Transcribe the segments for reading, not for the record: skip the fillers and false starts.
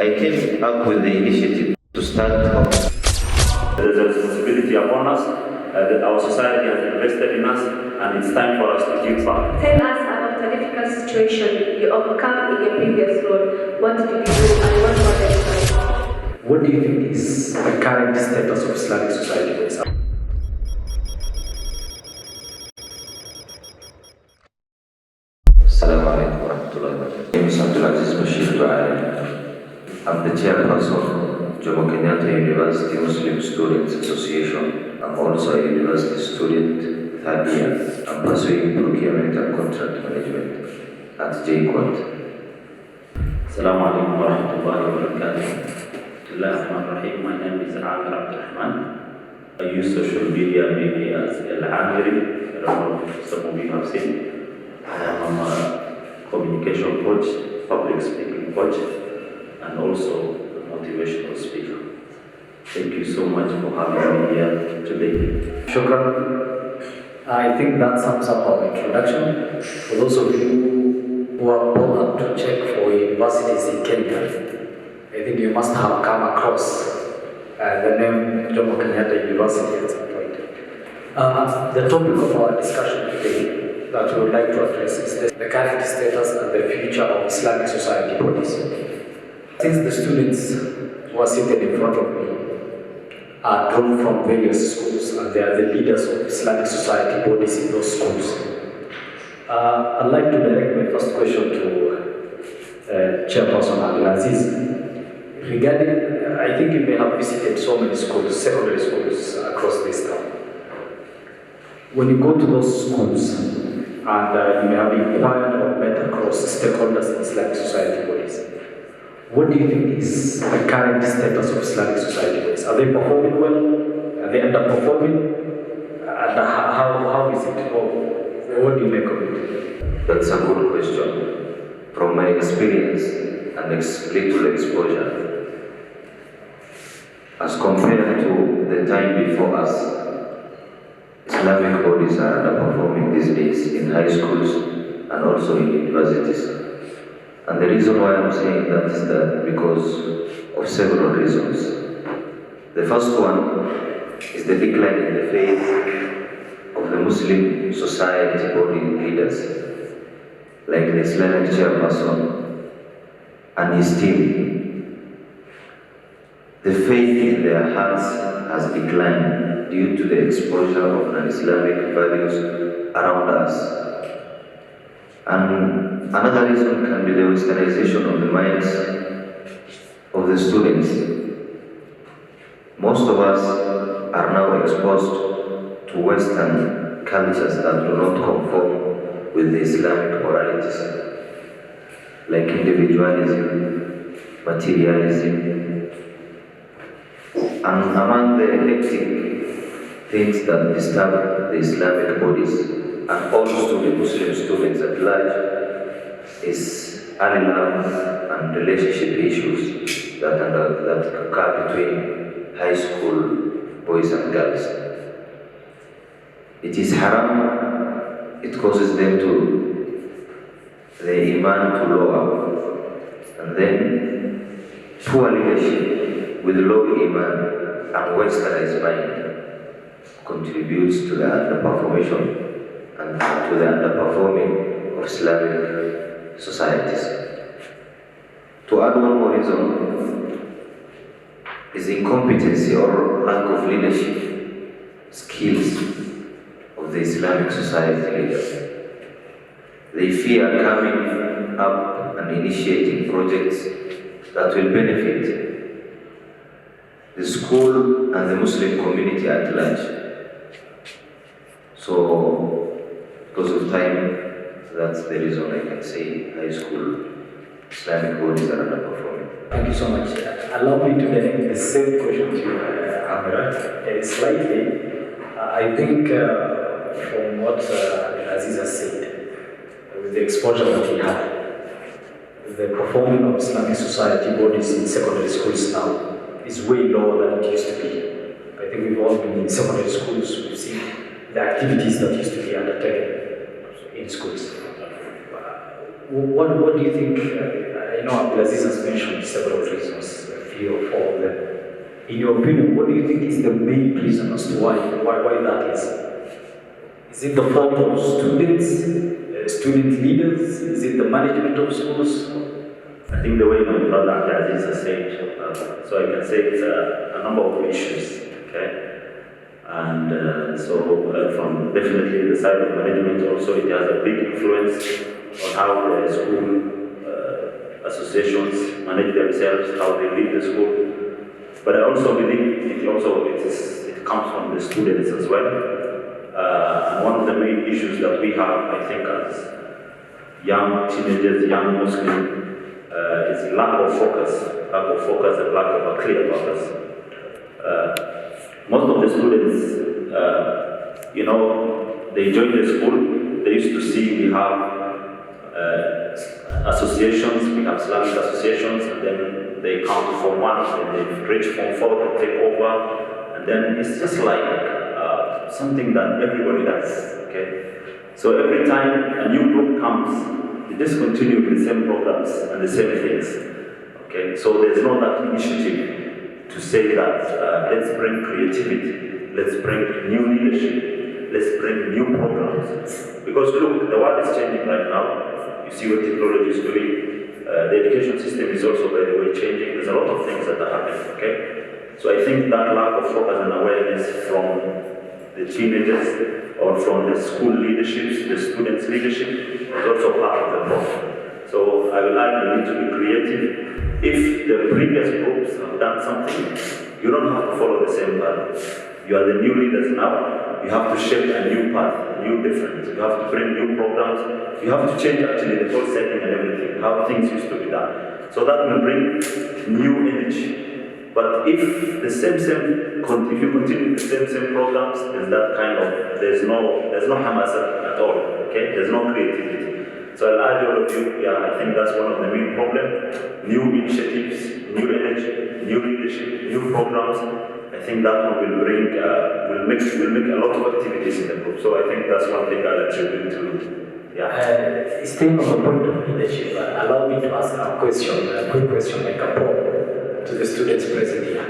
I came up with the initiative to start off. There's a responsibility upon us that our society has invested in us, and it's time for us to give back. Tell us about a difficult situation you overcome in your previous role. What did you do and what was the result? What do you think is the current status of Islamic society? Assalamu alaikum wa rahmatullahi wa barakatuh. I'm the chairperson of Jomo Kenyatta University Muslim Students Association. I'm also a university student, third year. I'm pursuing procurement and contract management at JQuat. Assalamu alaikum wa rahmatullahi wa barakatuh. My name is Amir Abdurrahman. I use social media mainly as Al-Amiri. I don't know if some of you have seen. I'm a communication coach, public speaking coach, and also a motivational speaker. Thank you so much for having me here today. Shukran. I think that sums up our introduction. For those of you who are bold up to check for universities in Kenya, I think you must have come across the name Jomo Kenyatta University at some point. The topic of our discussion today that we would like to address is the current status and the future of Islamic society bodies. Since the students who are seated in front of me are drawn from various schools and they are the leaders of Islamic society bodies in those schools, I'd like to direct my first question to Chairperson Abdulaziz. Regarding, I think you may have visited so many schools, secondary schools across this town. When you go to those schools, and you may have inquired or met across stakeholders in Islamic society bodies, what do you think is the current status of Islamic society bodies? Are they performing well? Are they underperforming? And how is it? What do you make of it? That's a good question. From my experience and little exposure, as compared to the time before us, Islamic bodies are underperforming these days in high schools and also in universities. And the reason why I'm saying that is that because of several reasons. The first one is the decline in the faith of the Muslim society body leaders, like the Islamic chairperson and his team. The faith in their hearts has declined due to the exposure of non-Islamic values around us. And another reason can be the westernization of the minds of the students. Most of us are now exposed to Western cultures that do not conform with the Islamic moralities, like individualism, materialism, and among the hectic things that disturb the Islamic bodies and also the Muslim students at large is early love and relationship issues that occur between high school boys and girls. It is haram. It causes them the iman to lower, and then poor leadership with low iman and westernized mind contributes to the underperformation and to the underperforming of Islamic societies. To add one more reason is incompetency or lack of leadership skills of the Islamic society leaders. They fear coming up and initiating projects that will benefit the school and the Muslim community at large. So, because of time, that's the reason I can say high school Islamic bodies are underperforming. Thank you so much. Allow me to direct the same question to you, Amira. Slightly, I think from what Aziz has said, with the exposure that he had, the performance of Islamic society bodies in secondary schools now is way lower than it used to be. I think we've all been in secondary schools, we've seen the activities that used to be undertaken in schools. What do you think? I know Abdulaziz has mentioned several reasons In your opinion, what do you think is the main reason as to why that is? Is it the fault of students, student leaders? Is it the management of schools? I think the way my brother Aziz has said, so I can say it's a number of issues, okay? And from definitely the side of management also, it has a big influence on how the school associations manage themselves, how they lead the school. But I also believe it comes from the students as well. And one of the main issues that we have, I think, as young teenagers, young Muslims, is lack of focus and lack of a clear purpose. Most of the students, they join the school, they used to see we have associations, we have Islamic associations, and then they come to Form 1, and they reach Form 4, they take over, and then it's just like something that everybody does, okay? So every time a new group comes, they just continue with the same programs and the same things, okay? So there's no that initiative to say that let's bring creativity, let's bring new leadership, let's bring new programs. Because look, the world is changing right now. You see what technology is doing. The education system is also, by the way, changing. There's a lot of things that are happening, okay? So I think that lack of focus and awareness from the teenagers or from the school leaderships, the students' leadership, is also part of the problem. So I will argue you need to be creative. If the previous groups have done something, you don't have to follow the same path. You are the new leaders now. You have to shape a new path, new difference. You have to bring new programs. You have to change actually the whole setting and everything, how things used to be done. So that will bring new energy. But if the same, if you continue the same programs, there's no hamasa at all, okay? There's no creativity. So I'll urge all of you, I think that's one of the main problems. New initiatives, new energy, new leadership, new programs. I think that one will bring, will make a lot of activities in the group. So I think that's one thing I'll attribute to. Staying on the point of leadership, allow me to ask a quick question, like a poll to the students present here.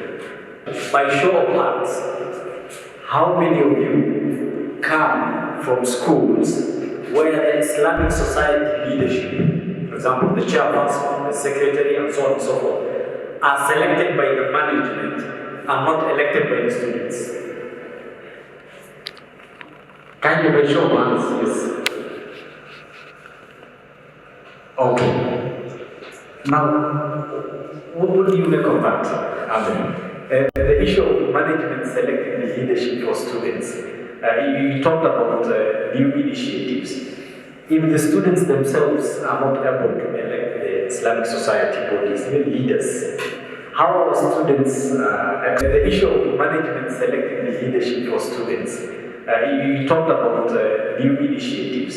By show of hands, how many of you come from schools where the Islamic Society leadership, for example, the chairperson, the secretary, and so on and so forth, are selected by the management and not elected by the students? Kind of a show of hands, yes. Okay. Now, what do you make of that? The issue of management selecting the leadership for students. You talked about new initiatives. If the students themselves are not able to elect the Islamic Society bodies, even leaders, how are students, the issue of management selecting the leadership for students? You talked about new initiatives.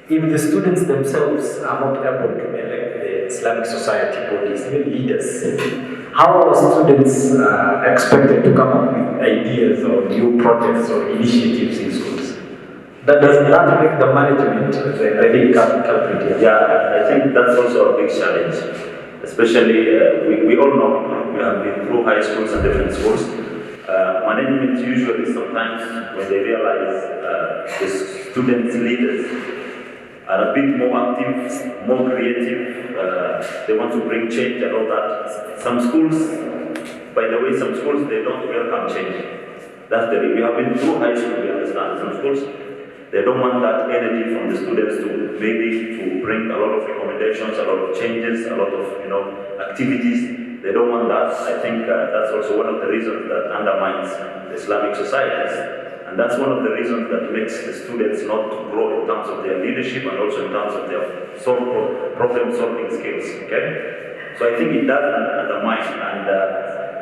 If the students themselves are not able to elect the Islamic Society bodies, even leaders, how are students expected to come up with ideas or new projects or initiatives in schools? Does that make the management the big culprit? Yeah, I think that's also a big challenge. Especially, we all know, we have been through high schools and different schools. Management usually sometimes, when they realize the students' leaders are a bit more active, more creative, they want to bring change and all that. Some schools, by the way, they don't welcome change. That's the way. We have been through high school, we understand. Some schools, they don't want that energy from the students to bring a lot of recommendations, a lot of changes, a lot of activities. They don't want that. I think that's also one of the reasons that undermines the Islamic societies. And that's one of the reasons that makes the students not grow in terms of their leadership and also in terms of their problem-solving skills, okay? So I think it does undermine, and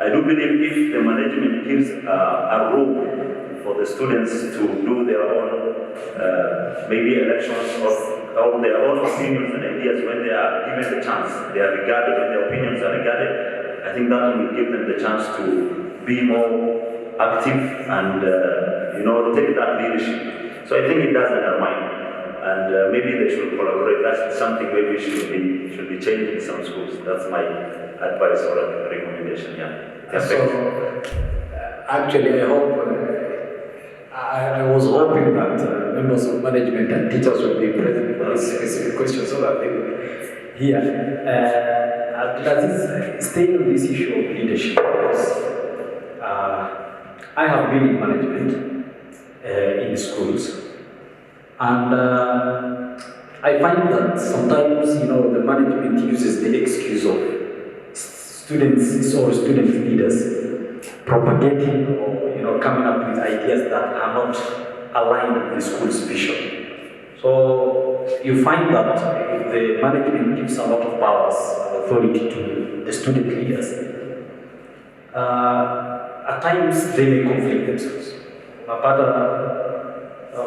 I do believe if the management gives a room for the students to do their own, maybe elections or their own opinions and ideas when they are given the chance, they are regarded, when their opinions are regarded, I think that will give them the chance to be more active and take that leadership. So I think it does undermine. and maybe they should collaborate. That's something maybe should be changed in some schools. That's my advice or recommendation. Actually, I hope. I was hoping that members of management and teachers would be present for this specific question so that they would hear. Staying on this issue of leadership, because I have been in management in schools, and I find that sometimes the management uses the excuse of students or student leaders propagating or coming up with ideas that are not aligned with the school's vision. So you find that if the management gives a lot of powers and authority to the student leaders, at times they may conflict themselves. But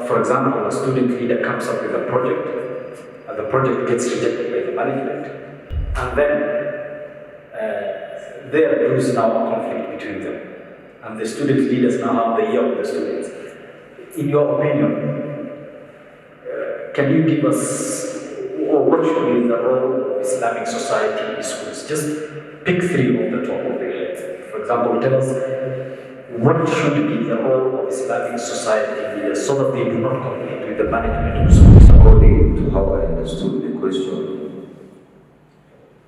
for example, a student leader comes up with a project, and the project gets rejected by the management, and then there is now a conflict between them. And the student leaders now have the ear of the students. In your opinion, can you give us, or what should be the role of Islamic society in schools? Just pick three off the top of the head. For example, tell us what should be the role of Islamic society leaders so that they do not conflict with the management of schools. According to how I understood the question,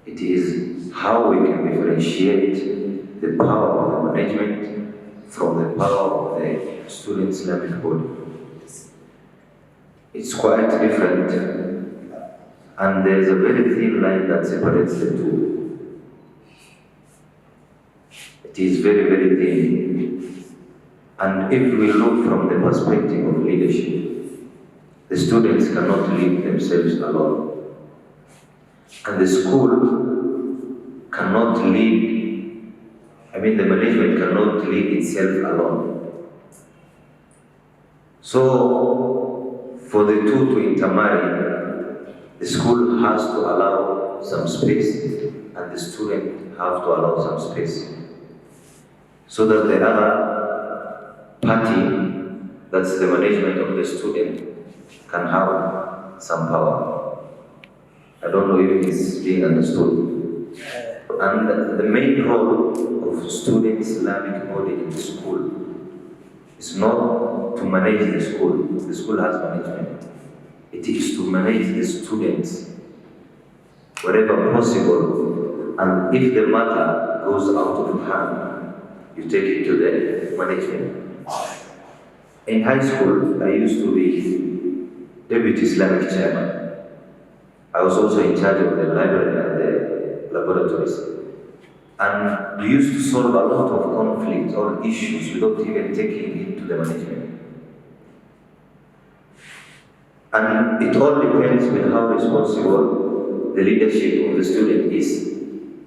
it is how we can differentiate the power of the management from the power of the student Islamic body. It's quite different, and there's a very thin line that separates the two. It is very, very thin. And if we look from the perspective of leadership, the students cannot lead themselves alone. And the school cannot lead, the management cannot lead itself alone. So, for the two to intermarry, the school has to allow some space and the student have to allow some space, so that the other party, that's the management of the student, can have some power. I don't know if it's being understood. And the main role of student Islamic body in the school is not to manage the school. The school has management. It is to manage the students wherever possible. And if the matter goes out of hand, you take it to the management. In high school, I used to be deputy Islamic chairman. I was also in charge of the library and the laboratories. And we used to solve a lot of conflicts or issues without even taking it to the management. And it all depends on how responsible the leadership of the student is.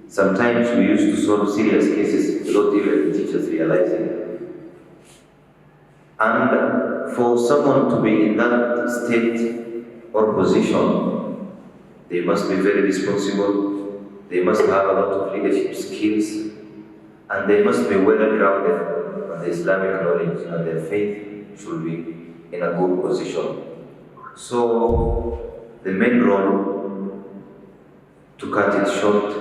Sometimes we used to solve serious cases without even the teachers realizing. And for someone to be in that state or position, they must be very responsible. They must have a lot of leadership skills, and they must be well grounded on the Islamic knowledge, and their faith should be in a good position. So, the main role, to cut it short,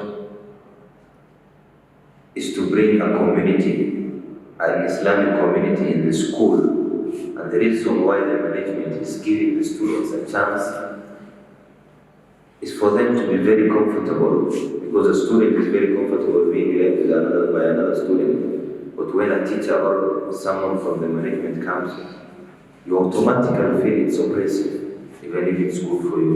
is to bring a community, an Islamic community in the school. And the reason why the management is giving the students a chance is for them to be very comfortable, because a student is very comfortable being led by another student. But when a teacher or someone from the management comes, you automatically feel it's oppressive, even if it's good for you.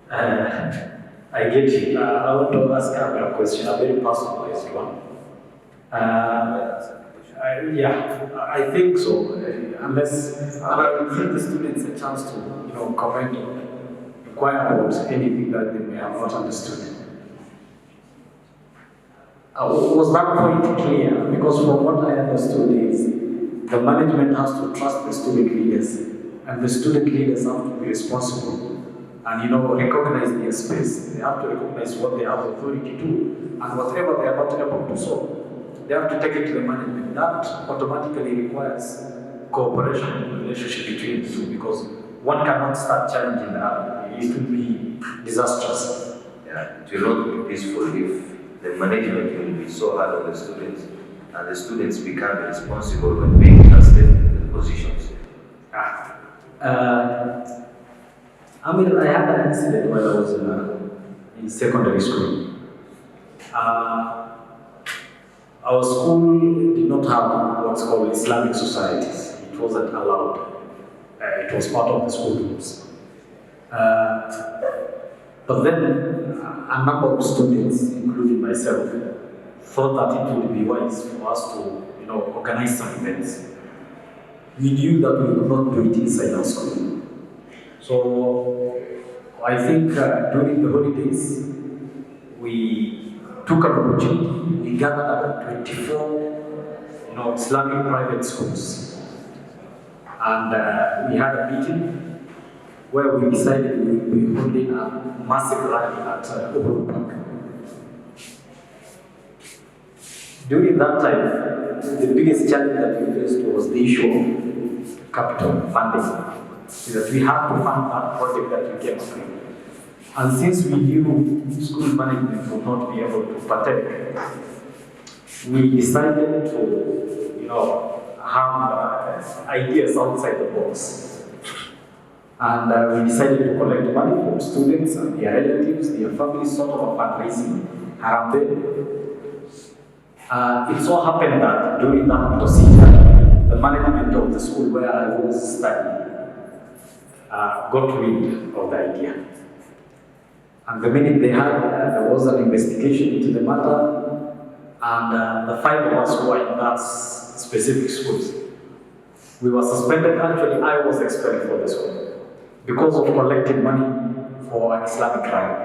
I get you. I want to ask a question, a very personalized one. I think so. Unless I will give the students a chance to, comment or inquire about anything that they may have not understood. Was that point clear? Because from what I understood is the management has to trust the student leaders, and the student leaders have to be responsible and recognize their space. They have to recognize what they have authority to, and whatever they are not able to solve, they have to take it to the management. That automatically requires cooperation and relationship between the two, because one cannot start challenging that. It will be disastrous. Yeah, it will not be peaceful if the management will be so hard on the students and the students become responsible when being casted in the positions. I had an incident while I was in secondary school. Our school did not have what's called Islamic Societies. It wasn't allowed. It was part of the school rules. But then a number of students, including myself, thought that it would be wise for us to, organize some events. We knew that we could not do it inside our school. So I think during the holidays, we took an opportunity. We gathered about 24 Islamic private schools. And we had a meeting where we decided we would be holding a massive rally at Uhuru Park. During that time, the biggest challenge that we faced was the issue of capital funding. That we had to fund that project that we came up with. And since we knew school management would not be able to partake, we decided to, have ideas outside the box. And we decided to collect money from students and their relatives, their families, sort of a fundraising around them. It so happened that during that procedure, the management of the school where I was studying got wind of the idea. And the minute they had, there was an investigation into the matter, and the 5 of us who were in that specific schools, we were suspended. Actually, I was expelled from the school because of collecting money for an Islamic rally.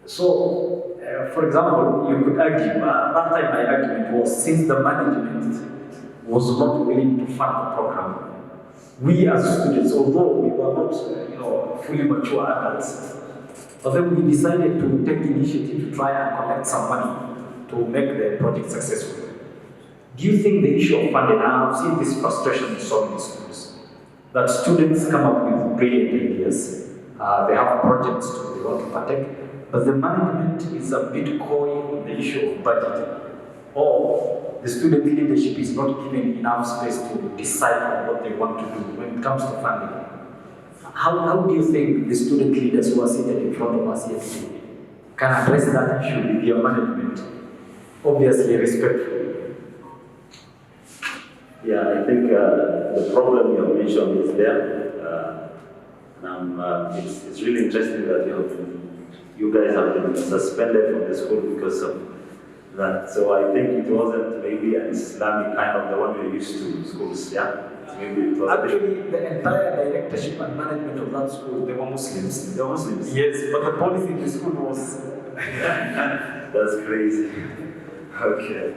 So, for example, you could argue, at that time my argument was, since the management was not willing to fund the program, we as students, although we were not fully mature adults, but then we decided to take the initiative to try and collect some money to make the project successful. Do you think the issue of funding, I have seen this frustration in so many schools, that students come up with brilliant ideas, they have projects they want to partake, but the management is a bit coy on the issue of budgeting, or the student leadership is not given enough space to decide on what they want to do when it comes to funding. How do you think the student leaders who are seated in front of us here today can address that issue with your management? Obviously respectfully. Yeah, I think the problem you have mentioned is there. It's really interesting that you guys have been suspended from the school because of that. So I think it wasn't maybe an Islamic kind of the one we're used to schools, yeah? Maybe it was Actually, the entire directorship and management of that school, they were Muslims. They were Muslims? Yes, but the policy in the school was... That's crazy. Okay.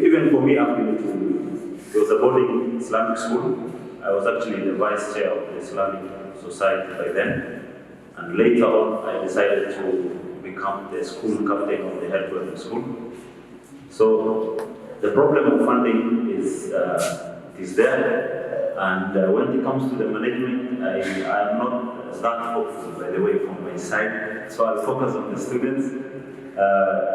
Even for me, I've been it was a boarding Islamic school. I was actually the vice chair of the Islamic Society by then. And later on, I decided to become the school captain of the head of the school. So the problem of funding is there. And when it comes to the management, I am not that hopeful, by the way, from my side. So I'll focus on the students.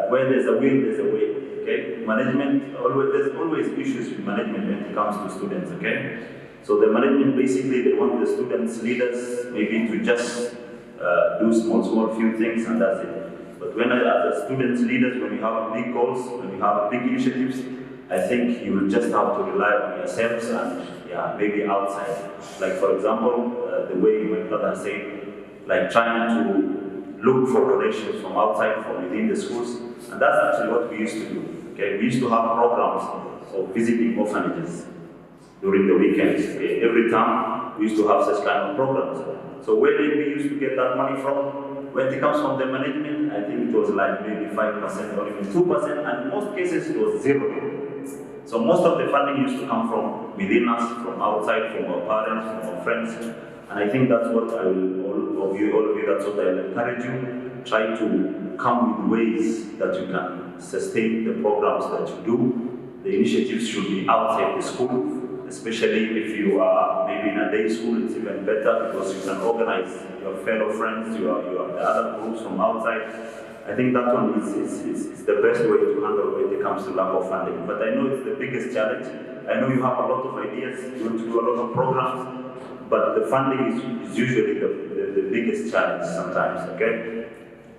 Where there's a will, there's a way. Okay, management, there's always issues with management when it comes to students, okay? So the management, basically, they want the students, leaders, maybe to just do small few things and that's it. But when as a students, leaders, when you have big goals, when you have big initiatives, I think you will just have to rely on yourselves and maybe outside. Like for example, the way my brother said, like trying to look for donations from outside, from within the schools. And that's actually what we used to do. Okay, we used to have programs of visiting orphanages during the weekends. Okay? Every time we used to have such kind of programs. So where did we used to get that money from? When it comes from the management, I think it was like maybe 5% or even 2%, and in most cases it was 0. So most of the funding used to come from within us, from outside, from our parents, from our friends. And I think that's what I will, all of you, that's what I will encourage you. Try to come with ways that you can sustain the programs that you do. The initiatives should be outside the school. especially if you are maybe in a day school, it's even better because you can organize your fellow friends, your the other groups from outside. I think that one is the best way to handle when it comes to lack of funding. But I know it's the biggest challenge. I know you have a lot of ideas, you want to do a lot of programs, but the funding is usually the biggest challenge sometimes, okay?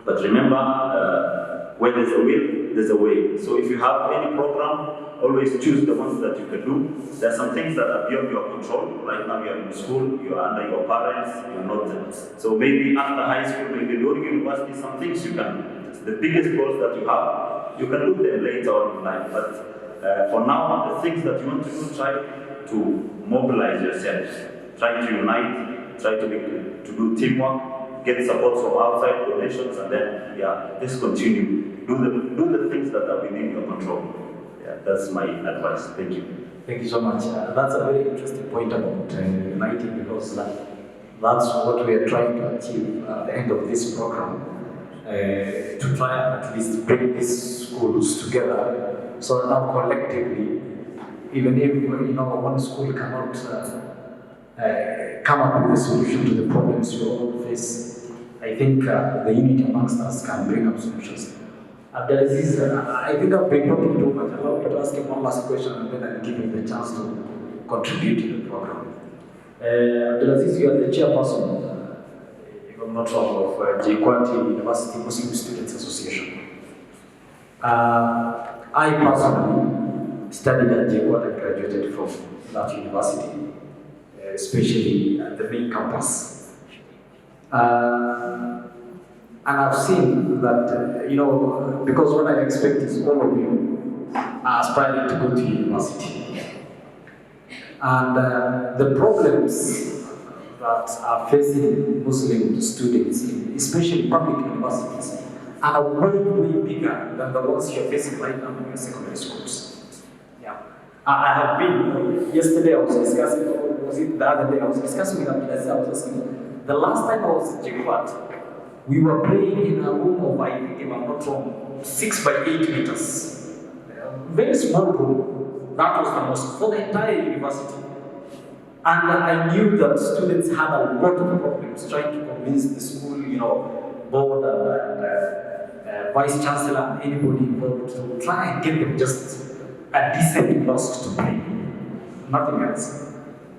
But remember, where there's a will, there's a way. So if you have any program, always choose the ones that you can do. There are some things that are beyond your control. Right now you're in school, you're under your parents, you're not. So maybe after high school, maybe during university, some things you can. The biggest goals that you have, you can do them later on in life. But for now, the things that you want to do, try to mobilize yourselves. Try to unite, try to do teamwork, get support from outside donations, and then just continue. Do the things that are within your control. Yeah, that's my advice. Thank you. Thank you so much. That's a very interesting point about uniting, because that's what we are trying to achieve at the end of this program, to try and at least bring these schools together, so that now collectively, even if one school cannot come up with a solution to the problems you all face, I think the unity amongst us can bring up solutions. Abdelaziz, I think I've been talking too much. Allow me to ask him one last question, and then I'll give him the chance to contribute to the program. Abdelaziz, you are the chairperson, if I'm not wrong, of JKUAT University Muslim Students Association. I personally studied at JKUAT and graduated from that university, especially at the main campus. And I've seen that, because what I expect is all of you are aspiring to go to university. And the problems that are facing Muslim students, especially public universities, are way, way bigger than the ones you're facing right now in your secondary schools. Yeah. I have been, yesterday I was discussing, or was it the other day, I was discussing with Abdelaziz, I was asking, the last time I was at JKUAT, we were praying in a room of, I think, if I'm not wrong, 6 by 8 meters. Very small room. That was the most for the entire university. And I knew that students had a lot of problems trying to convince the school, board and vice chancellor and anybody involved to try and get them just a decent mosque to pray. Nothing else.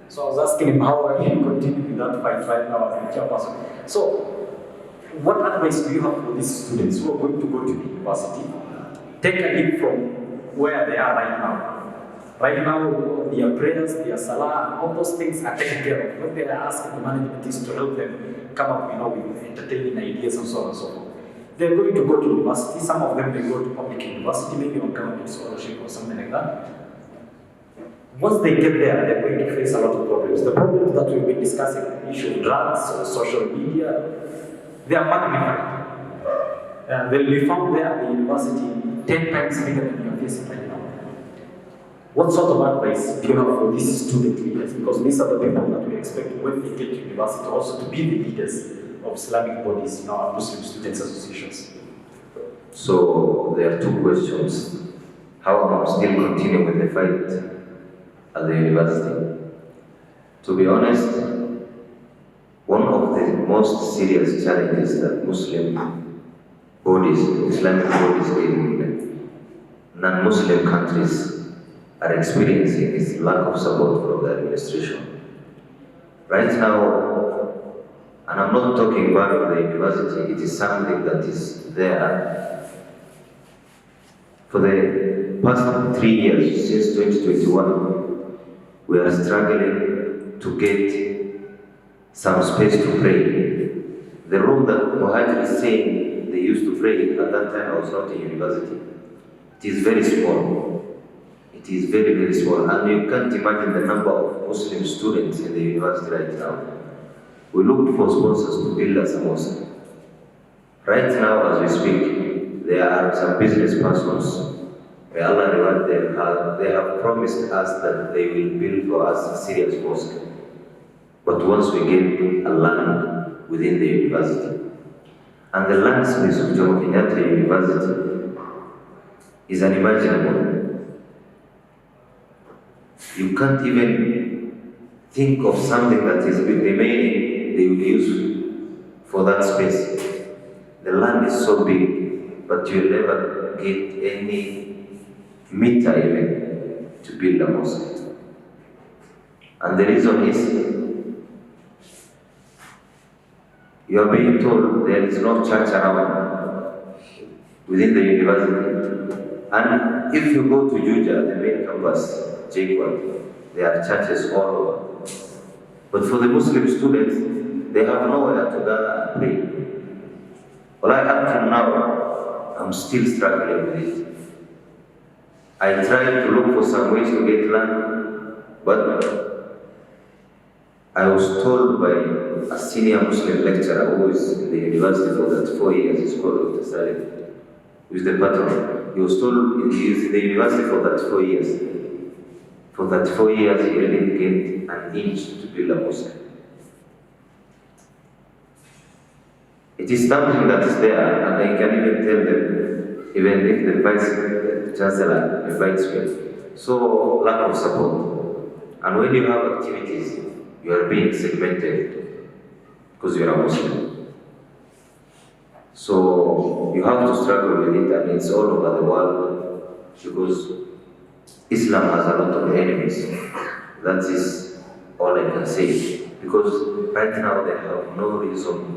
So I was asking him how I can continue with that fight right now as the chairperson. So, what advice do you have for these students who are going to go to the university? Take a leap from where they are right now. Right now, their prayers, their salah, all those things are taken care of. What they are asking the management is to help them come up, with entertaining ideas and so on and so forth. They're going to go to university. Some of them may go to public university, maybe on government scholarship or something like that. Once they get there, they're going to face a lot of problems. The problems that we've been discussing, the issue of drugs or social media, they are magnified. And they'll be found there at the university 10 times bigger than you're facing right now. What sort of advice do you have for these student leaders? Because these are the people that we expect when they get to university also to be the leaders of Islamic bodies, our Muslim Students Associations. So there are two questions. How am I still continuing with the fight at the university? To be honest, one of the most serious challenges that Muslim bodies, Islamic bodies in non-Muslim countries are experiencing is lack of support from the administration. Right now, and I'm not talking about the university, it is something that is there. For the past 3 years, since 2021, we are struggling to get some space to pray. The room that Muhajir is saying they used to pray, at that time I was not in university. It is very small. It is very, very small. And you can't imagine the number of Muslim students in the university right now. We looked for sponsors to build us a mosque. Right now, as we speak, there are some business persons, may Allah reward them, they have promised us that they will build for us a serious mosque. But once we get a land within the university, and the land space of Jomo Kenyatta University is unimaginable. You can't even think of something that is remaining they will use for that space. The land is so big, but you'll never get any meter even to build a mosque. And the reason is, you are being told there is no church around within the university. And if you go to Juja, the main campus, Jacob, there are churches all over. But for the Muslim students, they have nowhere to gather and pray. Well, up till now, I'm still struggling with it. I tried to look for some ways to get land, but I was told by a senior Muslim lecturer who is in the university for that 4 years, he's called Dr. Salim, who is the patron. He was told he is in the university for that 4 years. For that 4 years, he didn't get an inch to build a mosque. It is something that is there, and I can even tell them, even if the Vice Chancellor invites me. So, lack of support. And when you have activities, you are being segmented because you are a Muslim. So, you have to struggle with it, and it's all over the world because Islam has a lot of enemies. That is all I can say. Because right now they have no reason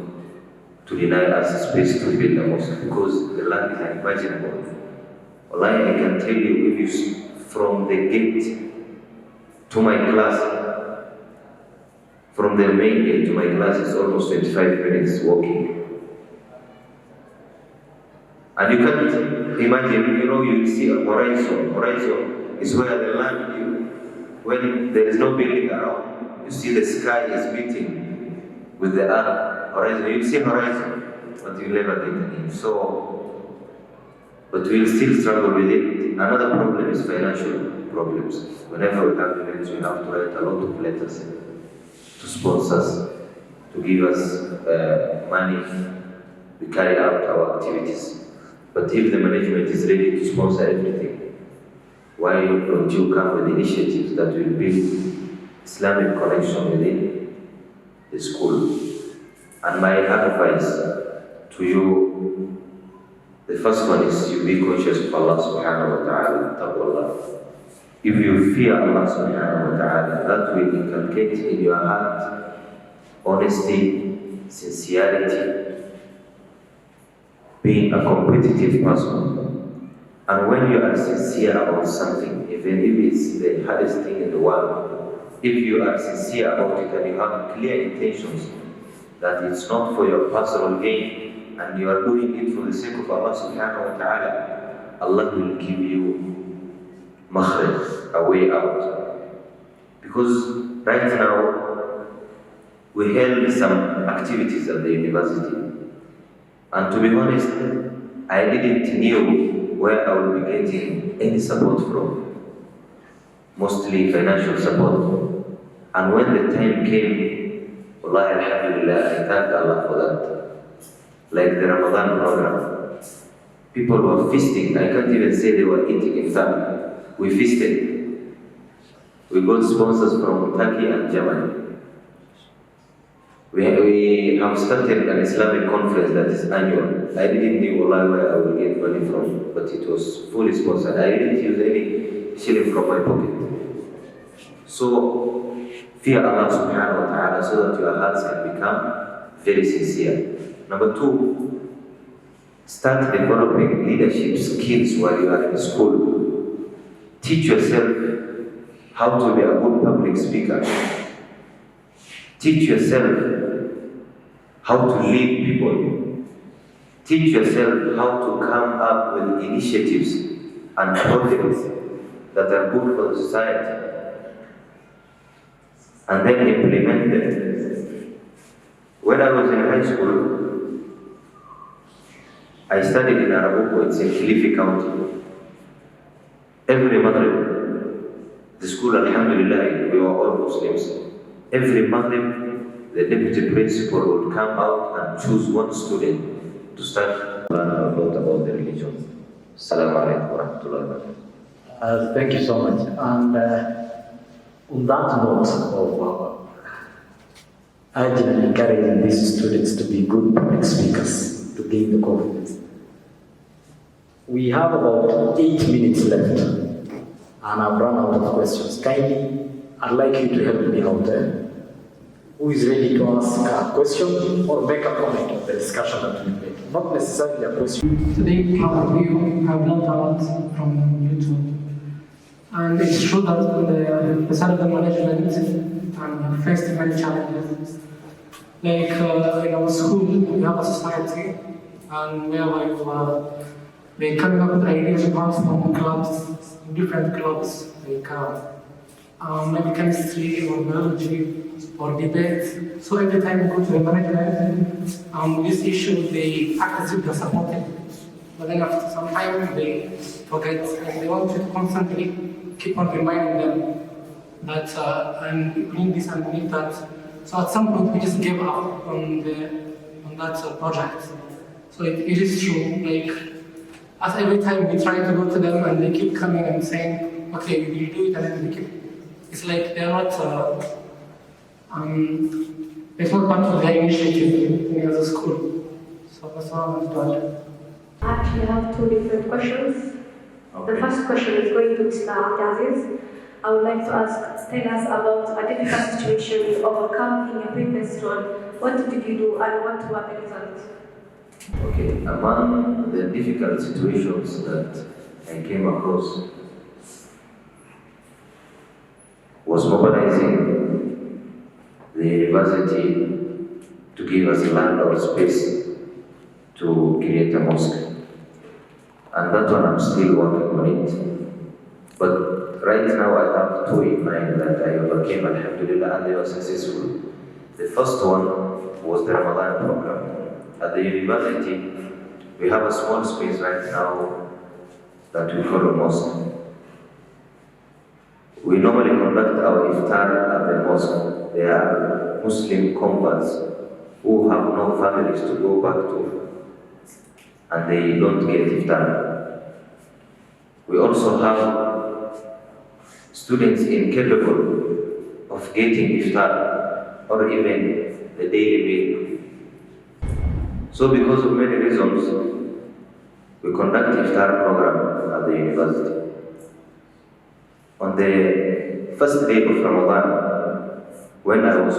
to deny us space to build a mosque because the land is unimaginable. Wallahi, I can tell you, if you from the gate to my class, from the main gate to my class is almost 25 minutes walking. And you can't imagine, you see a horizon. Horizon is where the land, when there is no building around, you see the sky is meeting with the earth. Horizon, you see horizon, but you never get any. So, but we'll still struggle with it. Another problem is financial problems. Whenever we have events, we have to write a lot of letters to sponsors, to give us money. We carry out our activities. But if the management is ready to sponsor everything, why don't you come with initiatives that will build Islamic connection within the school? And my advice to you, the first one is you be conscious of Allah subhanahu wa ta'ala, taqwallah. If you fear Allah subhanahu wa ta'ala, that will inculcate in your heart honesty, sincerity, being a competitive person. And when you are sincere about something, even if it's the hardest thing in the world, if you are sincere about it and you have clear intentions that it's not for your personal gain and you are doing it for the sake of Allah subhanahu wa ta'ala, Allah will give you makhraj, a way out. Because right now, we held some activities at the university. And to be honest, I didn't know where I would be getting any support from. Mostly financial support. And when the time came, wallahi alhamdulillah, I thank Allah for that. Like the Ramadan program. People were feasting. I can't even say they were eating. In fact, we feasted. We got sponsors from Turkey and Germany. We have started an Islamic conference that is annual. I didn't know where I would get money from, but it was fully sponsored. I didn't use any shilling from my pocket. So, fear Allah subhanahu wa ta'ala so that your hearts can become very sincere. Number 2, start developing leadership skills while you are in school. Teach yourself how to be a good public speaker. Teach yourself how to lead people. Teach yourself how to come up with initiatives and projects that are good for the society, and then implement them. When I was in high school, I studied in Arabuko, it's in Kilifi County. Every Maghrib, the school, alhamdulillah, we were all Muslims. Every Maghrib, the deputy principal would come out and choose one student to start learn about the religion. Assalamu alaikum wa rahmatullahi wa barakatuh. Thank you so much. And On that note of urging and encouraging these students to be good public speakers, to gain the confidence, we have about 8 minutes left, and I've run out of questions. Kindly, I'd like you to help me out there. Who is ready to ask a question or make a comment on the discussion that we made? Not necessarily a question. Today, how you have learned a lot from YouTube. And it's true that the side of the management faced many challenges. Like in our school, we have a society, and where we're coming up with ideas apart from clubs, different clubs, like maybe chemistry or biology or debate. So every time we go to the management, this issue, they act as if they're supporting. But then after some time, they forget, and they want to constantly keep on reminding them that and we need this and we need that. So at some point we just gave up on that project. So it is true, like as every time we try to go to them and they keep coming and saying, okay, we will do it, and then we keep, it's like they're not, it's not part of their initiative in the school. So that's all I want to add. I actually have 2 different questions. Okay. The first question is going to Mr. Abdulaziz. I would like to tell us about a difficult situation you overcome in your previous role. What did you do and what were the results? Okay, among the difficult situations that I came across was mobilizing the university to give us land or space to create a mosque. And that one I'm still working on it. But right now I have 2 in mind that I overcame, alhamdulillah, and they were successful. The first one was the Ramadan program. At the university, we have a small space right now that we call a mosque. We normally conduct our iftar at the mosque. They are Muslim converts who have no families to go back to, and they don't get iftar. We also have students incapable of getting iftar or even the daily meal. So because of many reasons, we conduct iftar program at the university. On the first day of Ramadan, when I was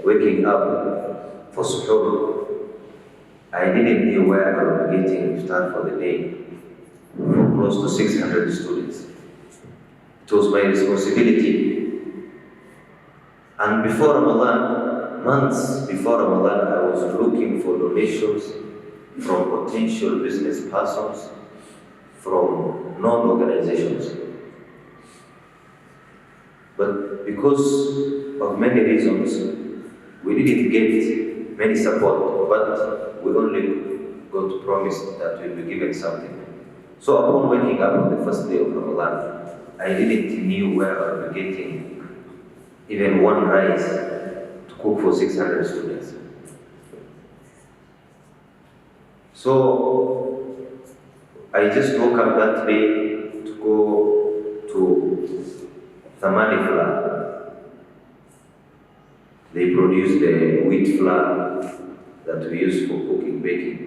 waking up for suhoor, I didn't know where I would be getting iftar for the day for close to 600 students. It was my responsibility. And before Ramadan, months before Ramadan, I was looking for donations from potential business persons, from non-organizations. But because of many reasons, we didn't get many support, but we only got promised that we'll be given something. So upon waking up on the first day of Ramadan, I didn't know where I would be getting even one rice to cook for 600 students. So I just woke up that day to go to Thamani flour. They produce the wheat flour that we use for cooking, baking.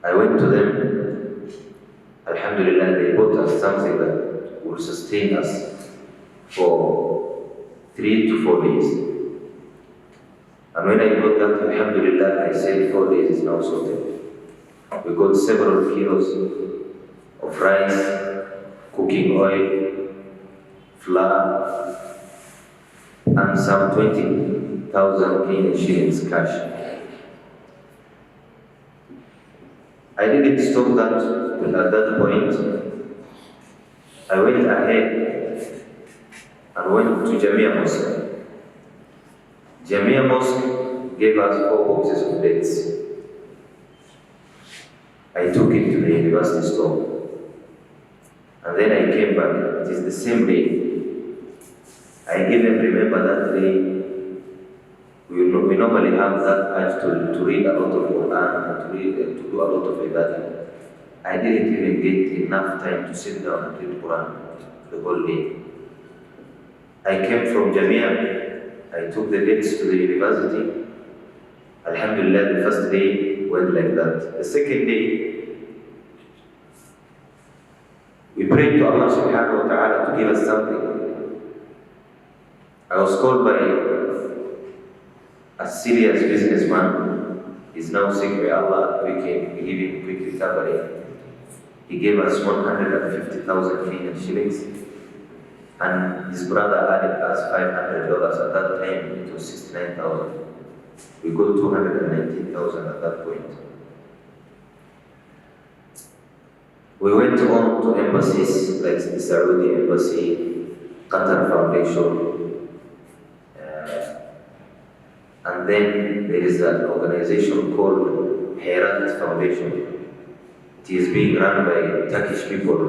I went to them. Alhamdulillah, they bought us something that will sustain us for 3 to 4 days. And when I got that, alhamdulillah, I said 4 days is now sorted. We got several kilos of rice, cooking oil, flour, and some 20,000 Kenyan shillings cash. I didn't stop that, but at that point, I went ahead and went to Jamia Mosque. Jamia Mosque gave us 4 boxes of dates. I took it to the university store. And then I came back. It is the same day. I even remember that day. We normally have that urge to read a lot of Quran and to do a lot of ibadah. I didn't even get enough time to sit down and read Quran the whole day. I came from Jamia. I took the dates to the university. Alhamdulillah, the first day went like that. The second day, we prayed to Allah subhanahu wa ta'ala to give us something. I was called by a serious businessman. He's now sick by Allah. We gave him quick recovery. He gave us 150,000 Kenyan shillings. And his brother added us $500. At that time, it was 69,000. We got 219,000 at that point. We went on to embassies like the Saudi Embassy, Qatar Foundation, and then there is an organization called Herat Foundation. It is being run by Turkish people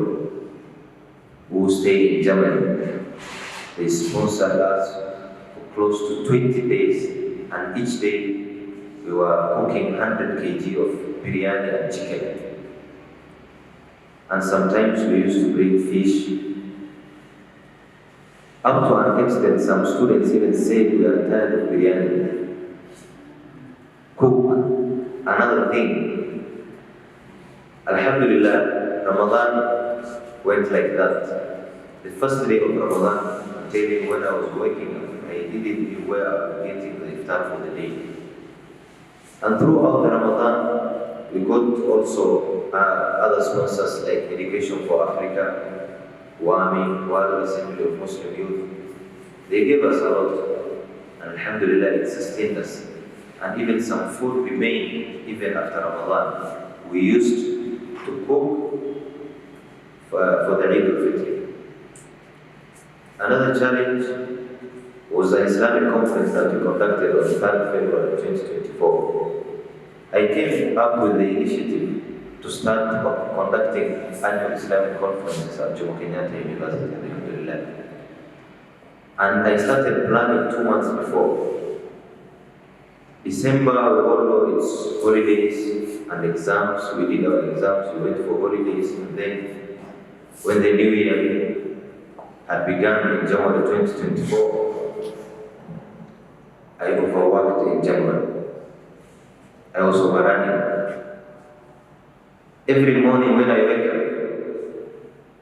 who stay in Germany. They sponsored us for close to 20 days, and each day we were cooking 100 kg of biryani and chicken. And sometimes we used to bring fish. Up to an extent, some students even said we are tired of biryani. Cook. Another thing. Alhamdulillah, Ramadan went like that. The first day of Ramadan, I'm telling you, when I was waking, I didn't know where I was getting the iftar for the day. And throughout the Ramadan, we got also other sponsors like Education for Africa, Waudo Street of Muslim Youth. They gave us a lot, and Alhamdulillah, it sustained us. And even some food remained even after Ramadan. We used to cook for the Eid al-Fitr. Another challenge was the Islamic conference that we conducted on 3rd February 2024. I came up with the initiative to start conducting annual Islamic conferences at Jomo Kenyatta University, Alhamdulillah. And I started planning 2 months before. December, we all know it's holidays and exams. We did our exams, we went for holidays, and then when the new year had begun in January 2024, I overworked in January. I was overrunning. Every morning when I wake up,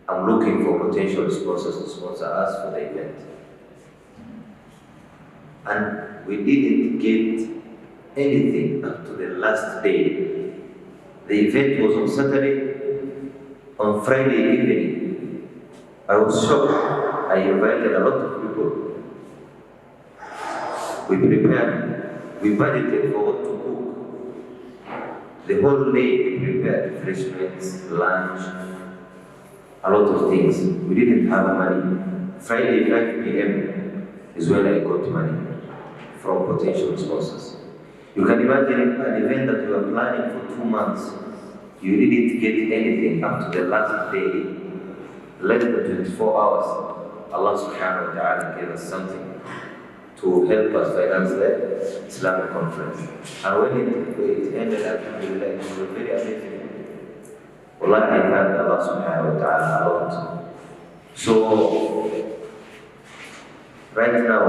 I'm looking for potential sponsors to sponsor us for the event. And we didn't get anything up to the last day. The event was on Saturday. On Friday evening, I was shocked. I invited a lot of people. We prepared, we budgeted for what to cook. The whole day we prepared refreshments, lunch, a lot of things. We didn't have money. Friday 5 p.m. is when I got money from potential sponsors. You can imagine an event that you were planning for 2 months. You didn't get anything up to the last day, less than 24 hours. Allah subhanahu wa ta'ala gave us something to help us finance the Islamic conference. And when it ended, Alhamdulillah, it was very amazing. Wallah, I thank Allah subhanahu wa ta'ala a lot. So, right now,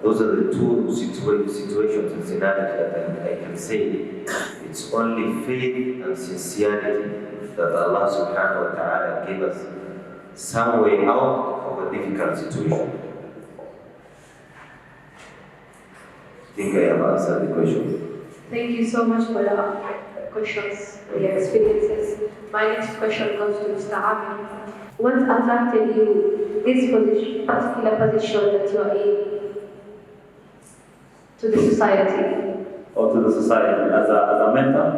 those are the two situations and scenarios that I can say. It's only faith and sincerity that Allah subhanahu wa ta'ala gave us some way out of a difficult situation. I think I have answered the question. Thank you so much for the questions, the experiences. My next question goes to Mr. Amir. What attracted you this particular position that you are in to the society? Or to the society as a mentor?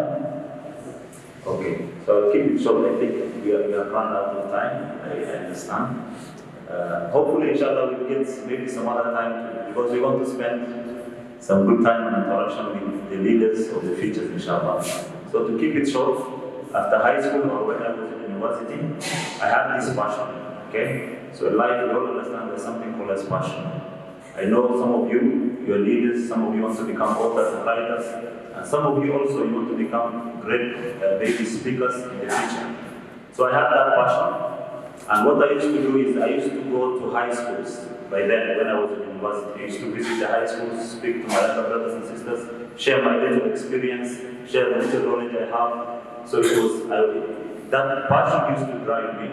Okay, so I'll keep it short. I think we have run out of time. I understand. Hopefully, inshallah, we'll get maybe some other time because we want to spend some good time and interaction with the leaders of the future, inshallah. So to keep it short, after high school or when I was in university, I had this passion, okay? So in life, we all understand there's something called as passion. I know some of you, you're leaders, some of you want to become authors and writers, and some of you also you want to become great baby speakers in the future. So I had that passion, And what I used to do is I used to go to high schools. By then, when I was in university, I used to visit the high schools, speak to my other brothers and sisters, share my little experience, share the little knowledge I have. So it was, that passion used to drive me.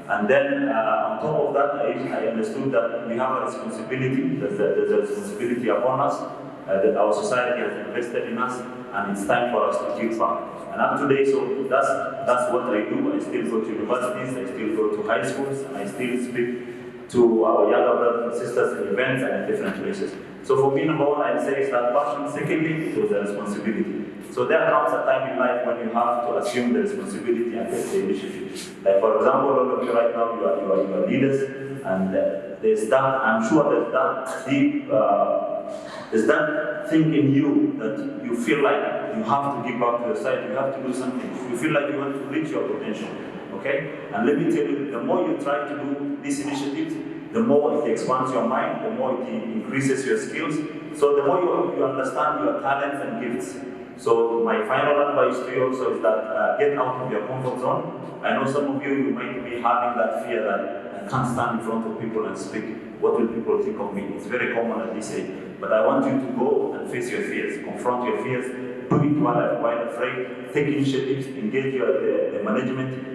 And then on top of that, I understood that we have a responsibility, there's a responsibility upon us, that our society has invested in us, and it's time for us to give back. And up to date, so that's what I do. I still go to universities, I still go to high schools, and I still speak to our younger brothers and sisters in events and in different places. So for me, number one, I'd say is that passion. Secondly, it was a responsibility. So there comes a time in life when you have to assume the responsibility and take the initiative. Like for example, all of you right now, you are leaders, and there's that, I'm sure there's that deep, there's that thing in you that you feel like you have to give back to your side, you have to do something. You feel like you want to reach your potential, okay? And let me tell you, the more you try to do these initiatives, the more it expands your mind, the more it increases your skills. So the more you understand your talents and gifts. So my final advice to you also is that get out of your comfort zone. I know some of you might be having that fear that I can't stand in front of people and speak. What will people think of me? It's very common at this age. But I want you to go and face your fears, confront your fears, do it while afraid, take initiatives, engage the management,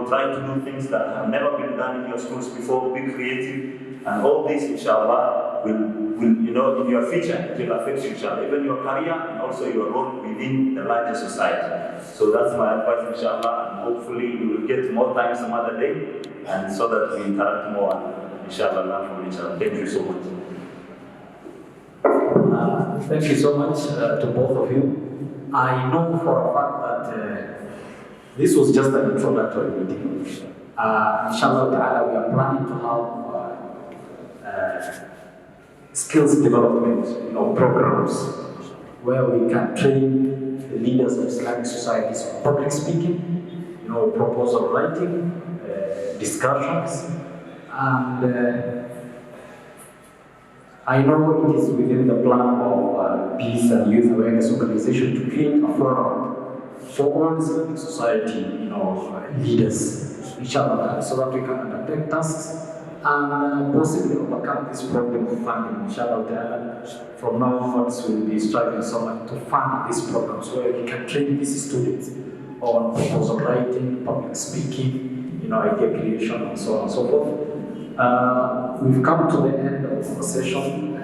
try to do things that have never been done in your schools before, be creative, and all this, inshallah, will in your future, it will affect you, inshallah, even your career and also your role within the larger society. So that's my advice, inshallah, and hopefully we will get more time some other day, and so that we interact more and inshallah learn from each other. Thank you so much. Thank you so much to both of you. I know for a fact that this was just an introductory meeting. Inshallah ta'ala, we are planning to have skills development programs where we can train the leaders of Islamic societies on public speaking, proposal writing, discussions, and I know it is within the plan of Peace and Youth Awareness Organization to create a forum for all Islamic society, leaders, inshallah, so that we can undertake tasks and possibly overcome this problem of funding, inshallah. From now onwards, we will be striving so much to fund these programs where we can train these students on proposal writing, public speaking, idea creation, and so on and so forth. We've come to the end of the session.